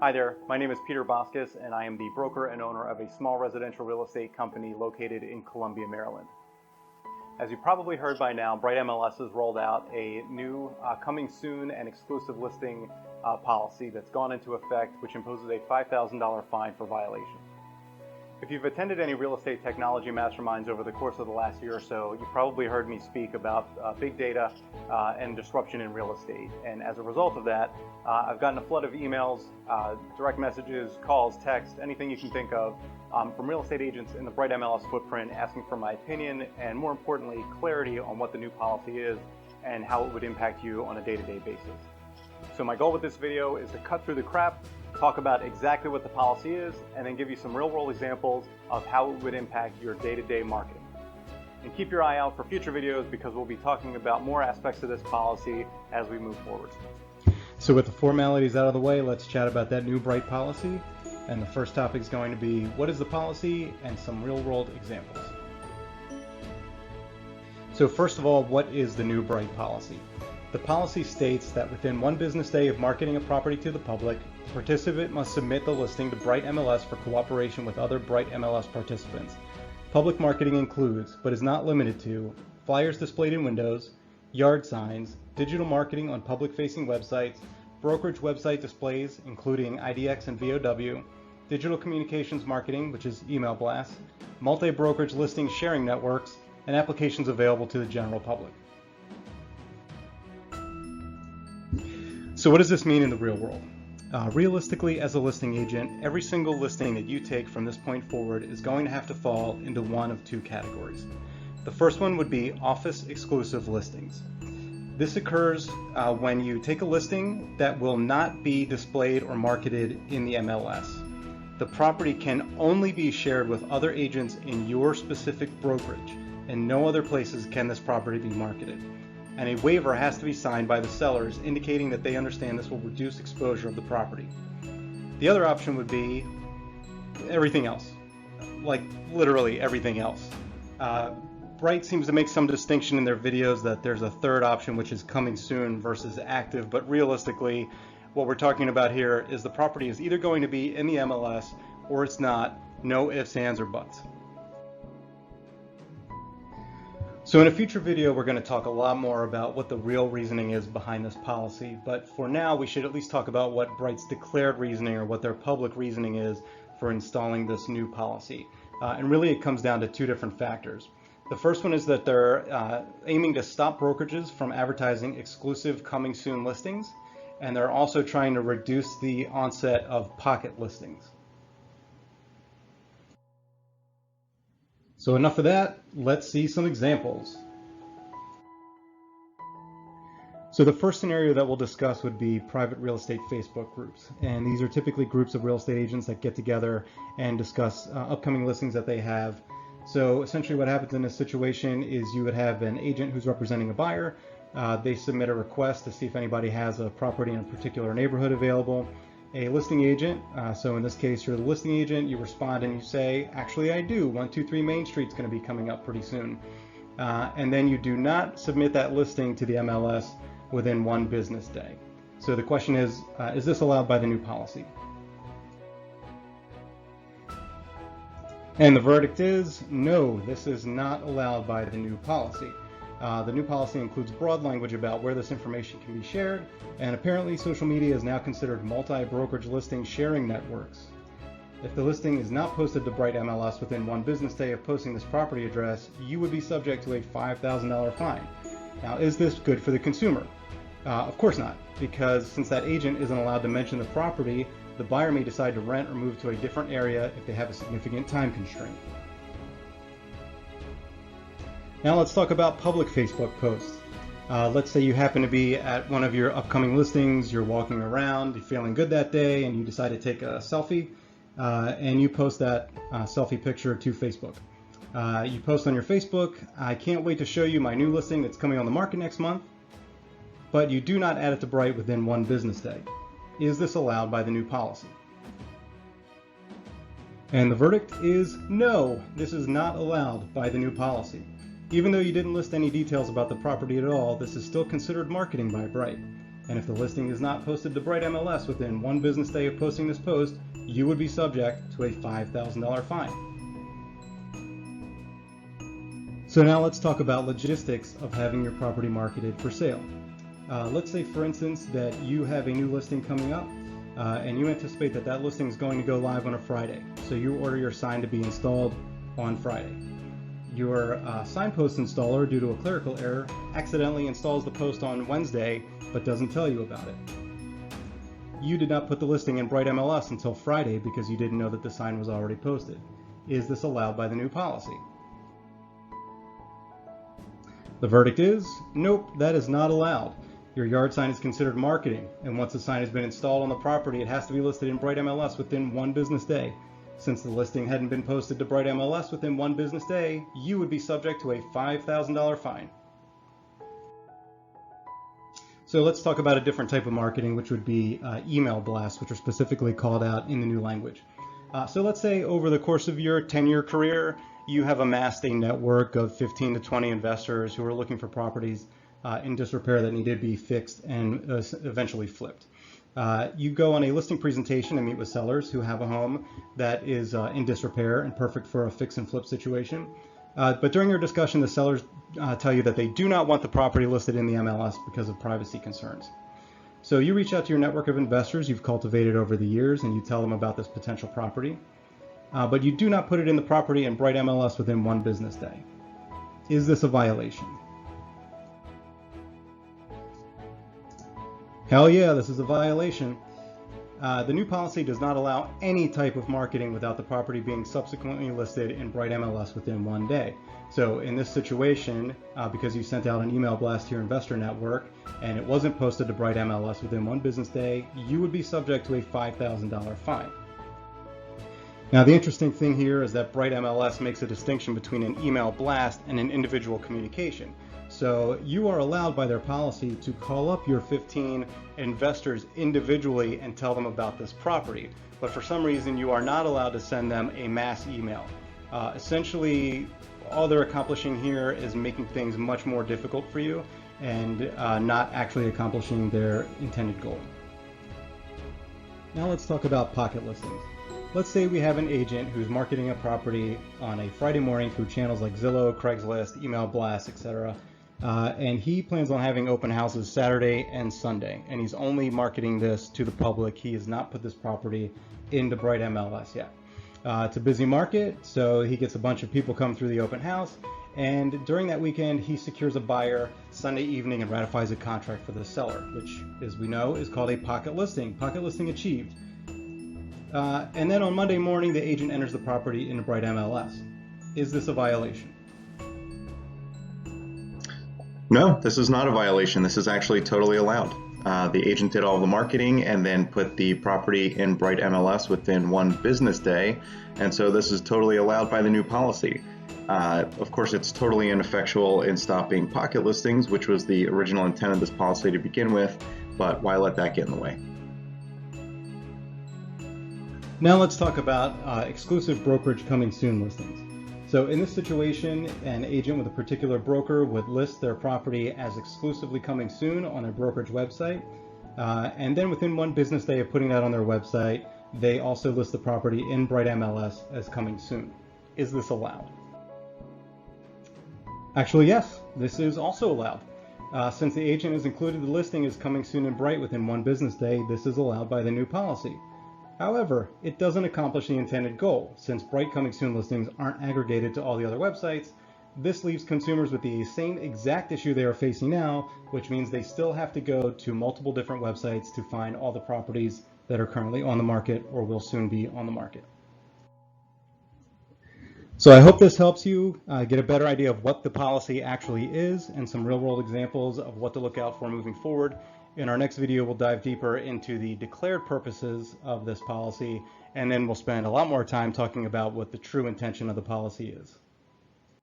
Hi there, my name is Peter Boskus and I am the broker and owner of a small residential real estate company located in Columbia, Maryland. As you probably heard by now, Bright MLS has rolled out a new coming soon and exclusive listing policy that's gone into effect, which imposes a $5,000 fine for violation. If you've attended any real estate technology masterminds over the course of the last year or so, you've probably heard me speak about big data and disruption in real estate. And as a result of that, I've gotten a flood of emails, direct messages, calls, texts, anything you can think of from real estate agents in the Bright MLS footprint asking for my opinion and, more importantly, clarity on what the new policy is and how it would impact you on a day-to-day basis. So my goal with this video is to cut through the crap, talk about exactly what the policy is, and then give you some real-world examples of how it would impact your day-to-day marketing. And keep your eye out for future videos because we'll be talking about more aspects of this policy as we move forward. So with the formalities out of the way, let's chat about that new Bright policy. And the first topic is going to be, what is the policy and some real-world examples. So first of all, what is the new Bright policy? The policy states that within 1 business day of marketing a property to the public, the participant must submit the listing to Bright MLS for cooperation with other Bright MLS participants. Public marketing includes, but is not limited to, flyers displayed in windows, yard signs, digital marketing on public-facing websites, brokerage website displays, including IDX and VOW, digital communications marketing, which is email blasts, multi-brokerage listing sharing networks, and applications available to the general public. So what does this mean in the real world? Realistically, as a listing agent, every single listing that you take from this point forward is going to have to fall into one of 2 categories. The first one would be office exclusive listings. This occurs when you take a listing that will not be displayed or marketed in the MLS. The property can only be shared with other agents in your specific brokerage, and no other places can this property be marketed. And a waiver has to be signed by the sellers indicating that they understand this will reduce exposure of the property. The other option would be everything else, like literally everything else. Bright seems to make some distinction in their videos that there's a third option, which is coming soon versus active, but realistically what we're talking about here is the property is either going to be in the MLS or it's not, no ifs, ands, or buts. So in a future video, we're going to talk a lot more about what the real reasoning is behind this policy, but for now, we should at least talk about what Bright's declared reasoning or what their public reasoning is for installing this new policy. And really, it comes down to 2 different factors. The first one is that they're aiming to stop brokerages from advertising exclusive coming soon listings, and they're also trying to reduce the onset of pocket listings. So enough of that, let's see some examples. So the first scenario that we'll discuss would be private real estate Facebook groups. And these are typically groups of real estate agents that get together and discuss upcoming listings that they have. So essentially what happens in this situation is you would have an agent who's representing a buyer. They submit a request to see if anybody has a property in a particular neighborhood available. A listing agent, so in this case you're the listing agent, you respond and you say, actually I do, 123 Main Street's going to be coming up pretty soon. And then you do not submit that listing to the MLS within 1 business day. So the question is this allowed by the new policy? And the verdict is, no, this is not allowed by the new policy. The new policy includes broad language about where this information can be shared, and apparently social media is now considered multi-brokerage listing sharing networks. If the listing is not posted to Bright MLS within 1 business day of posting this property address, you would be subject to a $5,000 fine. Now, is this good for the consumer? Of course not, because since that agent isn't allowed to mention the property, the buyer may decide to rent or move to a different area if they have a significant time constraint. Now let's talk about public Facebook posts. Let's say you happen to be at one of your upcoming listings, you're walking around, you're feeling good that day, and you decide to take a selfie, and you post that selfie picture to Facebook. You post on your Facebook, I can't wait to show you my new listing that's coming on the market next month, but you do not add it to Bright within 1 business day. Is this allowed by the new policy? And the verdict is no, this is not allowed by the new policy. Even though you didn't list any details about the property at all, this is still considered marketing by Bright. And if the listing is not posted to Bright MLS within 1 business day of posting this post, you would be subject to a $5,000 fine. So now let's talk about logistics of having your property marketed for sale. Let's say, for instance, that you have a new listing coming up and you anticipate that that listing is going to go live on a Friday. So you order your sign to be installed on Friday. Your signpost installer, due to a clerical error, accidentally installs the post on Wednesday but doesn't tell you about it. You did not put the listing in Bright MLS until Friday because you didn't know that the sign was already posted. Is this allowed by the new policy? The verdict is, nope, that is not allowed. Your yard sign is considered marketing, and once the sign has been installed on the property, it has to be listed in Bright MLS within 1 business day. Since the listing hadn't been posted to Bright MLS within 1 business day, you would be subject to a $5,000 fine. So let's talk about a different type of marketing, which would be email blasts, which are specifically called out in the new language. So let's say over the course of your 10-year career, you have amassed a network of 15 to 20 investors who are looking for properties in disrepair that need to be fixed and eventually flipped. You go on a listing presentation and meet with sellers who have a home that is in disrepair and perfect for a fix and flip situation. But during your discussion, the sellers tell you that they do not want the property listed in the MLS because of privacy concerns. So you reach out to your network of investors you've cultivated over the years and you tell them about this potential property. But you do not put it in the property in Bright MLS within 1 business day. Is this a violation? Hell yeah, this is a violation. The new policy does not allow any type of marketing without the property being subsequently listed in Bright MLS within 1 day. So in this situation, because you sent out an email blast to your investor network and it wasn't posted to Bright MLS within 1 business day, you would be subject to a $5,000 fine. Now the interesting thing here is that Bright MLS makes a distinction between an email blast and an individual communication. So you are allowed by their policy to call up your 15 investors individually and tell them about this property. But for some reason, you are not allowed to send them a mass email. Essentially, all they're accomplishing here is making things much more difficult for you and not actually accomplishing their intended goal. Now let's talk about pocket listings. Let's say we have an agent who's marketing a property on a Friday morning through channels like Zillow, Craigslist, email blasts, etc. And he plans on having open houses Saturday and Sunday, and he's only marketing this to the public. He has not put this property into Bright MLS yet. It's a busy market, so he gets a bunch of people come through the open house, and during that weekend he secures a buyer Sunday evening and ratifies a contract for the seller, which, as we know, is called a pocket listing achieved. And then on Monday morning the agent enters the property into Bright MLS. Is this a violation? No, this is not a violation. This is actually totally allowed. The agent did all the marketing and then put the property in Bright MLS within 1 business day, and so this is totally allowed by the new policy. Of course, it's totally ineffectual in stopping pocket listings, which was the original intent of this policy to begin with, but why let that get in the way? Now let's talk about exclusive brokerage coming soon listings. So in this situation, an agent with a particular broker would list their property as exclusively coming soon on their brokerage website. And then within 1 business day of putting that on their website, they also list the property in Bright MLS as coming soon. Is this allowed? Actually, yes, this is also allowed. Since the agent has included the listing as coming soon in Bright within 1 business day, this is allowed by the new policy. However, it doesn't accomplish the intended goal. Since Bright Coming Soon listings aren't aggregated to all the other websites, this leaves consumers with the same exact issue they are facing now, which means they still have to go to multiple different websites to find all the properties that are currently on the market or will soon be on the market. So I hope this helps you get a better idea of what the policy actually is and some real-world examples of what to look out for moving forward. In our next video, we'll dive deeper into the declared purposes of this policy, and then we'll spend a lot more time talking about what the true intention of the policy is.